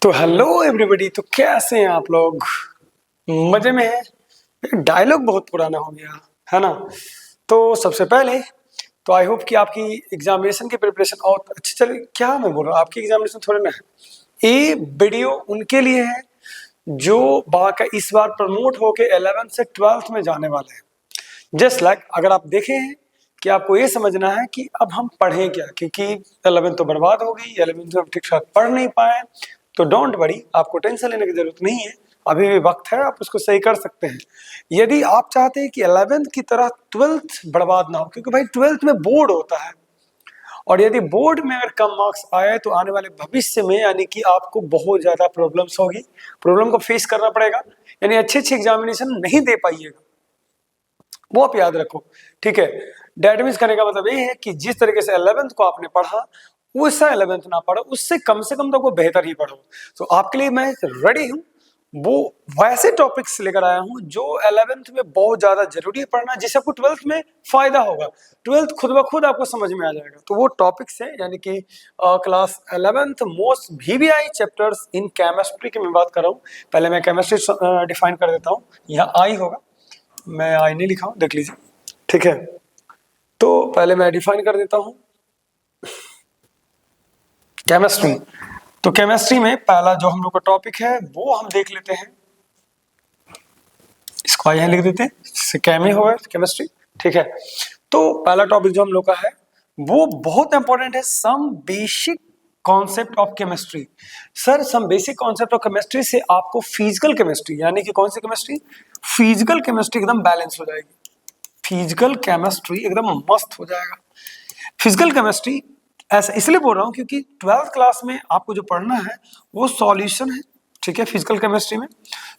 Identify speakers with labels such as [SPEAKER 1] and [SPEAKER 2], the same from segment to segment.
[SPEAKER 1] तो hello everybody. तो कैसे हैं आप लोग? मजे में हैं? डायलॉग बहुत पुराना हो गया है ना। तो सबसे पहले तो आई होप कि आपकी एग्जामिनेशन की प्रिपरेशन और अच्छी चले। क्या मैं बोल रहा हूँ, आपकी एग्जामिनेशन थोड़ी ना है। ये वीडियो उनके लिए है जो बाका इस बार प्रमोट होके 11th से 12th में जाने वाले हैं। जस्ट लाइक अगर आप देखें कि आपको ये समझना है कि अब हम पढ़ें क्या, क्योंकि 11th तो बर्बाद हो गई, 11th में ठीक ठाक पढ़ नहीं पाए। तो डोंट वरी, आपको टेंशन लेने की जरूरत नहीं है, अभी भी वक्त है, आप उसको सही कर सकते हैं। यदि आप चाहते हैं कि 11th की तरह 12th बर्बाद ना हो, क्योंकि भाई 12th में बोर्ड होता है, और यदि बोर्ड में अगर कम मार्क्स आए तो आने वाले भविष्य में यानी कि आपको बहुत ज्यादा प्रॉब्लम्स होगी, प्रॉब्लम को फेस करना पड़ेगा, यानी अच्छी एग्जामिनेशन नहीं दे पाइएगा। वो आप याद रखो, ठीक है। डेट मीन्स करने का मतलब ये है कि जिस तरीके से 11th को आपने पढ़ा वैसा 11th ना पढ़ो, उससे कम से कम तो वो बेहतर ही पढ़ो। तो आपके लिए मैं रेडी हूँ, वो वैसे टॉपिक्स लेकर आया हूँ जो 11th में बहुत ज्यादा जरूरी है पढ़ना, जिससे आपको 12th में फायदा होगा। 12th खुद ब खुद आपको समझ में आ जाएगा। तो वो टॉपिक्स है, यानी कि class 11th most VBI chapters in chemistry की मैं बात कर रहा हूँ। पहले मैं केमिस्ट्री डिफाइन कर देता हूँ। यहाँ आई होगा, मैं आई नहीं लिखा हूं, देख लीजिए, ठीक है। तो पहले मैं डिफाइन कर देता हूं केमिस्ट्री। तो केमिस्ट्री में पहला जो हम लोग का टॉपिक है वो हम देख लेते हैं। इसको यहाँ लिख देते हैं, केमी होगा केमिस्ट्री, ठीक है। तो पहला टॉपिक जो हम लोग का है वो बहुत इंपॉर्टेंट है, some basic concept of chemistry. Sir some basic concept of chemistry से आपको फिजिकल केमिस्ट्री, यानी कि कौन सी केमिस्ट्री, फिजिकल केमिस्ट्री एकदम बैलेंस हो जाएगी। फिजिकल केमिस्ट्री एकदम मस्त हो जाएगा। फिजिकल केमिस्ट्री ऐसा इसलिए बोल रहा हूं क्योंकि 12th क्लास में आपको जो पढ़ना है वो सॉल्यूशन है, ठीक है। फिजिकल केमिस्ट्री में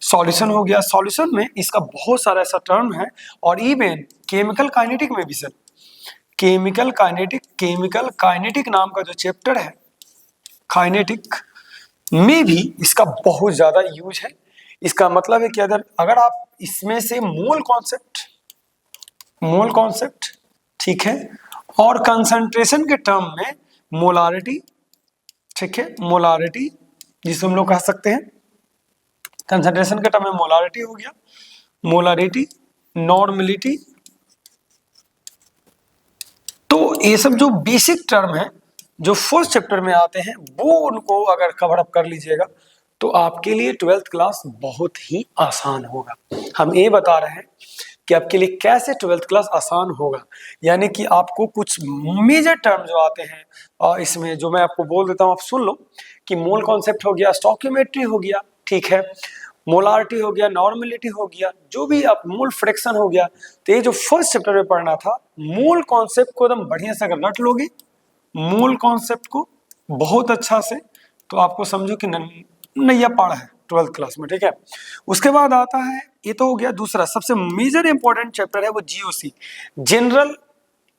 [SPEAKER 1] सॉल्यूशन हो गया, सॉल्यूशन में इसका बहुत सारा ऐसा टर्म है, और इवन केमिकल काइनेटिक में भी सर, केमिकल काइनेटिक नाम का जो चैप्टर है काइनेटिक में भी इसका बहुत ज्यादा यूज है। इसका मतलब है कि अगर आप इसमें से मोल कॉन्सेप्ट, ठीक है, और कंसंट्रेशन के टर्म में मोलारिटी, ठीक है, मोलारिटी जिसे हम लोग कह सकते हैं, कंसंट्रेशन के टर्म में मोलारिटी हो गया, मोलारिटी, नॉर्मलिटी। तो ये सब जो बेसिक टर्म है जो फर्स्ट चैप्टर में आते हैं, वो उनको अगर कवर अप कर लीजिएगा तो आपके लिए 12th क्लास बहुत ही आसान होगा। हम ये बता रहे हैं कि आपके लिए कैसे 12th क्लास आसान होगा, यानी कि आपको कुछ मेजर टर्म जो आते हैं, और इसमें जो मैं आपको बोल देता हूं आप सुन लो, कि मोल कॉन्सेप्ट हो गया, स्टोइकियोमेट्री हो गया, ठीक है, मोलारिटी हो गया, नॉर्मलिटी हो गया, जो भी आप मोल फ्रैक्शन हो गया। तो ये जो फर्स्ट चैप्टर में पढ़ना था, मोल कॉन्सेप्ट को एकदम बढ़िया से अगर रट लोगे, मोल कॉन्सेप्ट को बहुत अच्छा से, तो आपको समझो कि नैया पार है 12th क्लास में, ठीक है। उसके बाद आता है, ये तो हो गया दूसरा सबसे मेजर इंपॉर्टेंट चैप्टर है वो GOC, general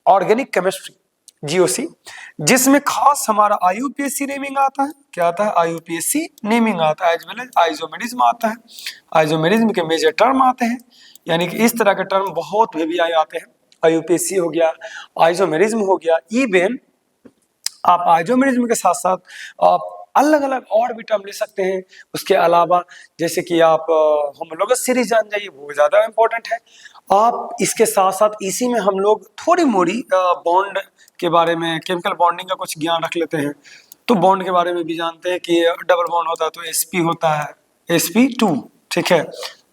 [SPEAKER 1] organic chemistry, GOC, जिसमें खास हमारा IUPAC नेमिंग आता है। क्या आता है? IUPAC नेमिंग आता है, एज वेल एज आइसोमेरिज्म आता है। आइसोमेरिज्म के मेजर टर्म आते हैं, यानी कि इस तरह के टर्म बहुत VBI आते हैं। IUPAC हो गया, आइसोमेरिज्म हो गया, इवन आप आइसोमेरिज्म के साथ साथ आप अलग अलग और भी टर्म ले सकते हैं उसके अलावा, जैसे कि आप होमोलोगस सीरीज जान जाइए, वो ज्यादा इंपॉर्टेंट है। आप इसके साथ साथ इसी में हम लोग थोड़ी मोड़ी बॉन्ड के बारे में, केमिकल बॉन्डिंग का कुछ ज्ञान रख लेते हैं। तो बॉन्ड के बारे में भी जानते हैं कि डबल बॉन्ड होता है तो sp होता है, sp2, ठीक है,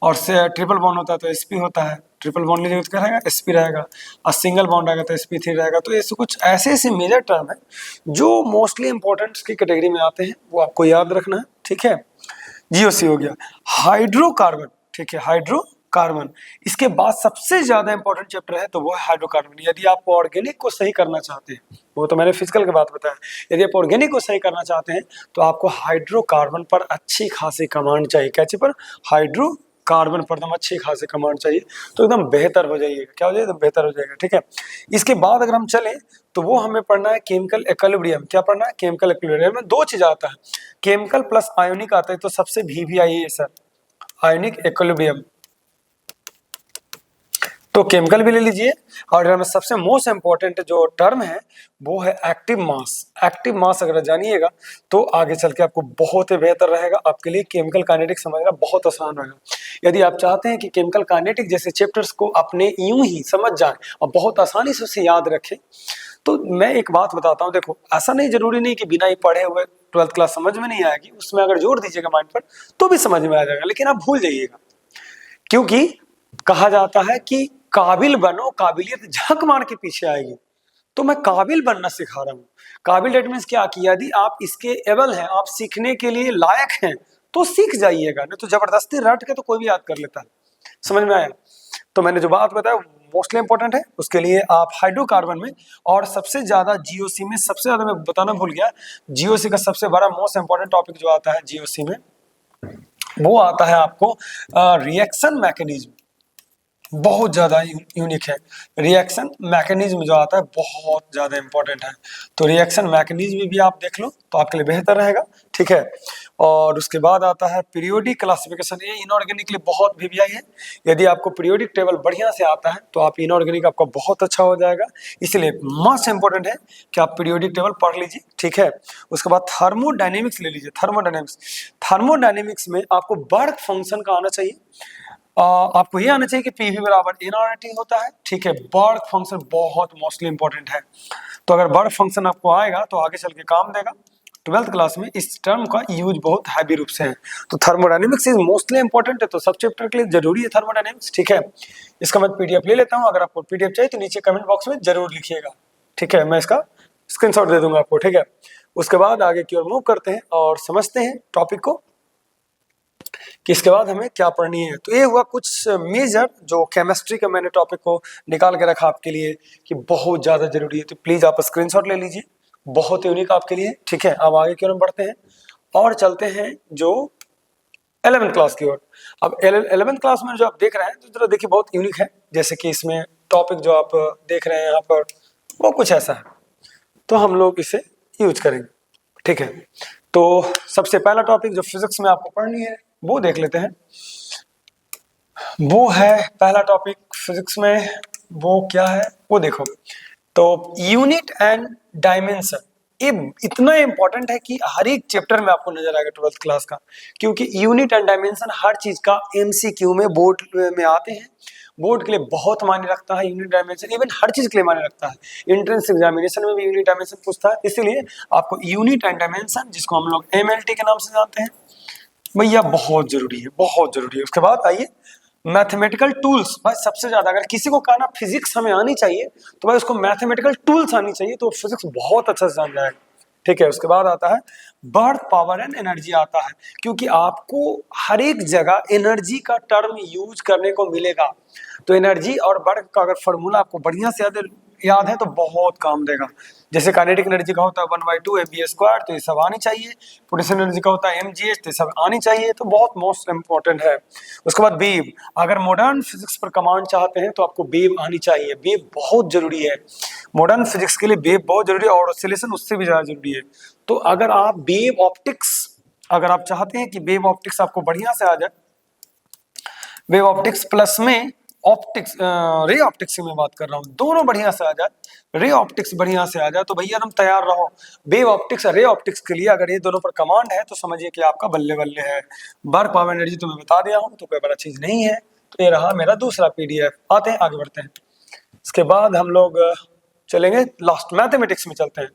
[SPEAKER 1] और से ट्रिपल बॉन्ड होता है तो sp होता है, ट्रिपल बॉन्ड लीजिएगा तो क्या रहेगा, sp रहेगा, और सिंगल बॉन्ड आएगा तो sp3 रहेगा। तो ऐसे कुछ ऐसे मेजर टर्म है जो मोस्टली इंपॉर्टेंट की कैटेगरी में आते हैं, वो आपको याद रखना है, ठीक है। GOC हो गया, हाइड्रोकार्बन, ठीक है, हाइड्रोकार्बन। इसके बाद सबसे ज्यादा इंपॉर्टेंट चैप्टर है तो वो है हाइड्रोकार्बन। यदि आप ऑर्गेनिक को सही करना चाहते हैं, वो तो मैंने फिजिकल की बात बताया, यदि आप ऑर्गेनिक को सही करना चाहते हैं तो आपको हाइड्रोकार्बन पर अच्छी खासी कमांड चाहिए। कैसे पर? हाइड्रोकार्बन पर एकदम अच्छी खासी कमांड चाहिए, तो एकदम बेहतर हो जाइएगा। क्या हो जाएगा? एकदम बेहतर हो जाएगा, ठीक है। इसके बाद अगर हम चले तो वो हमें पढ़ना है केमिकल इक्विलिब्रियम। क्या पढ़ना है? केमिकल इक्विलिब्रियम में दो चीज आता है, केमिकल प्लस आयोनिक आता है। तो सबसे VBI है सर, आयोनिक इक्विलिब्रियम। तो केमिकल भी ले लीजिए। और में सबसे मोस्ट इंपॉर्टेंट जो टर्म है वो है एक्टिव मास। एक्टिव मास अगर जानिएगा तो आगे चल के आपको बहुत ही बेहतर रहेगा, आपके लिए केमिकल काइनेटिक्स समझना बहुत आसान रहेगा। यदि आप चाहते हैं कि केमिकल काइनेटिक्स जैसे चैप्टर्स को अपने यूं ही समझ जाए और बहुत आसानी से उसे याद रखें, तो मैं एक बात बताता हूँ। देखो, ऐसा नहीं, जरूरी नहीं कि बिना ही पढ़े हुए 12th क्लास समझ में नहीं आएगी, उसमें अगर जोर दीजिएगा माइंड पर तो भी समझ में आ जाएगा, लेकिन आप भूल जाइएगा। क्योंकि कहा जाता है कि काबिल बनो, काबिलियत झक मार के पीछे आएगी। तो मैं काबिल बनना सिखा रहा हूँ। काबिल डेट मीन्स क्या, कि यदि आप इसके एबल हैं, आप सीखने के लिए लायक हैं, तो सीख जाइएगा, नहीं तो जबरदस्ती रट के तो कोई भी याद कर लेता है। समझ में आया? तो मैंने जो बात बताया मोस्टली इंपॉर्टेंट है, उसके लिए आप हाइड्रोकार्बन में और सबसे ज्यादा जीओसी में, सबसे ज्यादा मैं बताना भूल गया, जीओसी का सबसे बड़ा मोस्ट इंपॉर्टेंट टॉपिक जो आता है जीओसी में, वो आता है आपको रिएक्शन मैकेनिज्म। बहुत ज्यादा यूनिक है। रिएक्शन मैकेनिज्म जो आता है बहुत ज्यादा इंपॉर्टेंट है। तो रिएक्शन मैकेनिज्म भी आप देख लो तो आपके लिए बेहतर रहेगा, ठीक है। और उसके बाद आता है पीरियोडिक क्लासिफिकेशन। ये इनऑर्गेनिक के लिए बहुत वीवीआई है। यदि आपको पीरियोडिक टेबल बढ़िया से आता है तो आप इनऑर्गेनिक आपका बहुत अच्छा हो जाएगा। इसलिए मस्ट इंपॉर्टेंट है कि आप पीरियोडिक टेबल पढ़ लीजिए, ठीक है। उसके बाद थर्मोडायनेमिक्स ले लीजिए। थर्मोडायनेमिक्स में आपको वर्क फंक्शन का आना चाहिए। आपको ये आना चाहिए कि पीवी बराबर एनआरटी होता है, ठीक है। वर्क फंक्शन बहुत मोस्टली इंपॉर्टेंट है। तो अगर वर्क फंक्शन आपको आएगा तो आगे चल के काम देगा। 12th क्लास में इस टर्म का यूज बहुत हैवी रूप से है। तो थर्मोडायनेमिक्स इज मोस्टली इंपॉर्टेंट है, तो सब चैप्टर के लिए जरूरी है थर्मोडायनेमिक्स, ठीक है। इसका मैं पीडीएफ ले लेता हूँ। अगर आपको पीडीएफ चाहिए तो नीचे कमेंट बॉक्स में जरूर लिखिएगा, ठीक है। मैं इसका स्क्रीनशॉट दे दूंगा आपको, ठीक है। उसके बाद आगे की ओर मूव करते हैं और समझते हैं टॉपिक को कि इसके बाद हमें क्या पढ़नी है। तो ये हुआ कुछ मेजर जो केमिस्ट्री का मैंने टॉपिक को निकाल के रखा आपके लिए कि बहुत ज्यादा जरूरी है। तो प्लीज आप स्क्रीनशॉट ले लीजिए, बहुत यूनिक आपके लिए, ठीक है। अब आगे की ओर बढ़ते हैं और चलते हैं जो 11th क्लास की ओर। अब 11th क्लास में जो आप देख रहे हैं तो जरा देखिए बहुत यूनिक है। जैसे कि इसमें टॉपिक जो आप देख रहे हैं यहाँ पर वो कुछ ऐसा है, तो हम लोग इसे यूज करेंगे, ठीक है। तो सबसे पहला टॉपिक जो फिजिक्स में आपको पढ़नी है वो देख लेते हैं। वो है पहला टॉपिक फिजिक्स में, वो क्या है वो देखो। तो यूनिट एंड डायमेंशन, ये इतना इंपॉर्टेंट है कि हर एक चैप्टर में आपको नजर आएगा 12th क्लास का, क्योंकि यूनिट एंड डायमेंशन हर चीज का एमसीक्यू में बोर्ड में आते हैं। बोर्ड के लिए बहुत मायने रखता है यूनिट डायमेंशन, इवन हर चीज के लिए मायने रखता है। एंट्रेंस एग्जामिनेशन में भी यूनिट डायमेंशन पूछता है, इसीलिए आपको यूनिट एंड डायमेंशन, जिसको हम लोग एमएलटी के नाम से जानते हैं, भैया बहुत जरूरी है, बहुत जरूरी है। उसके बाद आइए मैथमेटिकल टूल्स। भाई सबसे ज्यादा अगर किसी को कहना फिजिक्स हमें आनी चाहिए तो भाई उसको मैथमेटिकल टूल्स आनी चाहिए, तो फिजिक्स बहुत अच्छा से जान जाएगा, ठीक है। उसके बाद आता है बर्थ, पावर एंड एनर्जी आता है, क्योंकि आपको हर एक जगह एनर्जी का टर्म यूज करने को मिलेगा। तो एनर्जी और बर्थ का अगर फॉर्मूला आपको बढ़िया से याद है तो बहुत काम देगा। जैसे काइनेटिक एनर्जी का होता है 1/2 mv², तो ये सब आनी चाहिए। पोटेंशियल एनर्जी का होता है mgh, तो ये सब आनी चाहिए। तो बहुत मोस्ट इंपॉर्टेंट है। उसके बाद वेव, अगर मॉडर्न फिजिक्स पर कमांड चाहते हैं तो आपको वेव आनी चाहिए। वेव बहुत जरूरी है, मॉडर्न फिजिक्स के लिए वेव बहुत जरूरी है, और ऑसिलेशन उससे भी ज्यादा जरूरी है। तो अगर आप वेव ऑप्टिक्स, अगर आप चाहते हैं कि वेव ऑप्टिक्स आपको बढ़िया से आ जाए, वेव ऑप्टिक्स प्लस में ऑप्टिक्स, रे ऑप्टिक्स की मैं बात कर रहा हूँ, दोनों बढ़िया से आ जाए, रे ऑप्टिक्स बढ़िया से आ जाए, तो भैया तुम तैयार रहो। वेव ऑप्टिक्स और रे ऑप्टिक्स के लिए अगर ये दोनों पर कमांड है तो समझिए कि आपका बल्ले बल्ले है। वर्क, पावर, एनर्जी तो मैं बता दिया हूँ, तो कोई बड़ा चीज नहीं है। तो ये रहा मेरा दूसरा पीडीएफ। आते हैं आगे बढ़ते हैं। इसके बाद हम लोग चलेंगे लास्ट मैथमेटिक्स में चलते हैं।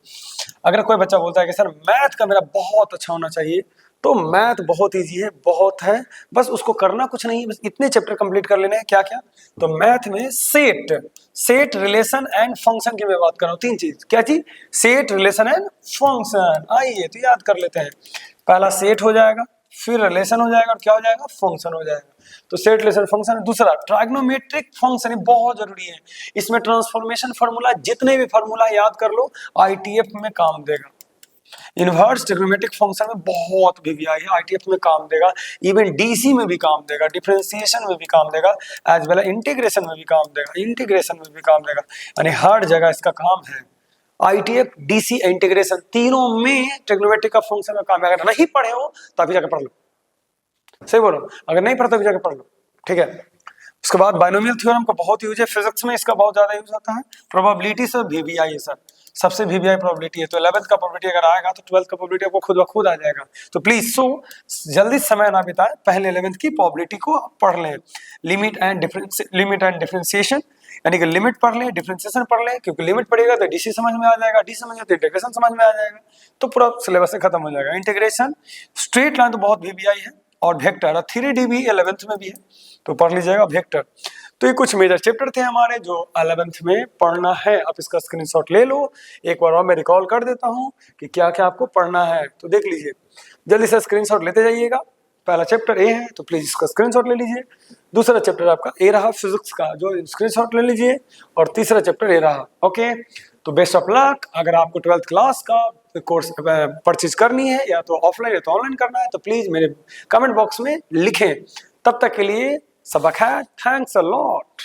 [SPEAKER 1] अगर कोई बच्चा बोलता है कि सर मैथ का मेरा बहुत अच्छा होना चाहिए, तो मैथ बहुत इजी है, बहुत है, बस उसको करना कुछ नहीं है, बस इतने चैप्टर कंप्लीट कर लेने हैं। क्या क्या? तो मैथ में सेट रिलेशन एंड फंक्शन की मैं बात कर रहा हूँ। तीन चीज, क्या चीज? Set, relation and function. आइए तो याद कर लेते हैं। पहला सेट हो जाएगा, फिर रिलेशन हो जाएगा, और क्या हो जाएगा? फंक्शन हो जाएगा। तो सेट, रिलेशन, फंक्शन। दूसरा ट्राइग्नोमेट्रिक फंक्शन बहुत जरूरी है। इसमें ट्रांसफॉर्मेशन फार्मूला, जितने भी फार्मूला याद कर लो, आईटीएफ में काम देगा। इनवर्स ट्रिग्नोमेट्रिक फंक्शन में बहुत वीवीआई है, आईटीएफ में काम देगा, इवन डीसी में भी काम देगा, डिफरेंशिएशन में भी काम देगा, एज वेल इंटीग्रेशन में भी काम देगा, इंटीग्रेशन में भी काम देगा, यानी हर जगह इसका काम है। आईटीएफ, डीसी, इंटीग्रेशन, तीनों में ट्रिग्नोमेट्रिक का फंक्शन का काम है। अगर नहीं पढ़े हो तो अभी जाकर पढ़ लो, सही बोलो, अगर नहीं पढ़े तो अभी जाकर पढ़ लो, ठीक है। उसके बाद बाइनोमियल थ्योरम का बहुत यूज है फिजिक्स में, इसका बहुत ज्यादा यूज होता है। प्रोबेबिलिटी सर वीबीआई है सर, सबसे वीबीआई प्रोबेबिलिटी है। तो 11th का प्रोबेबिलिटी अगर आएगा तो 12th का प्रोबेबिलिटी आपको खुद ब खुद आ जाएगा। तो प्लीज जल्दी समय ना बिताएं, पहले 11th की प्रोबेबिलिटी को पढ़ लें। लिमिट एंड डिफरेंशिएशन, यानी कि लिमिट पढ़ लें, डिफरेंशिएशन पढ़ लें, क्योंकि लिमिट पढ़ेगा तो डीसी समझ में आ जाएगा, डी समझ में तो इंटीग्रेशन समझ में आ जाएगा, तो पूरा सिलेबस से खत्म हो जाएगा। इंटीग्रेशन, स्ट्रेट लाइन तो बहुत वीबीआई है, और वेक्टर 3D भी 11th में भी है, तो पढ़ लीजिएगा वेक्टर। तो ये कुछ मेजर चैप्टर थे हमारे जो 11th में पढ़ना है। आप इसका स्क्रीनशॉट ले लो, एक बार और मैं रिकॉल कर देता हूँ कि क्या क्या आपको पढ़ना है, तो देख लीजिए, जल्दी से स्क्रीनशॉट लेते जाइएगा। पहला चैप्टर ए है, तो प्लीज इसका स्क्रीनशॉट ले लीजिए। दूसरा चैप्टर आपका ए रहा फिजिक्स का, जो स्क्रीनशॉट ले लीजिए, और तीसरा चैप्टर ए रहा। ओके, तो बेस्ट ऑफ लक। अगर आपको 12th क्लास का कोर्स परचेज करनी है, या तो ऑफलाइन या तो ऑनलाइन करना है, तो प्लीज मेरे कमेंट बॉक्स में लिखें। तब तक के लिए सबक है, थैंक्स अ लॉट।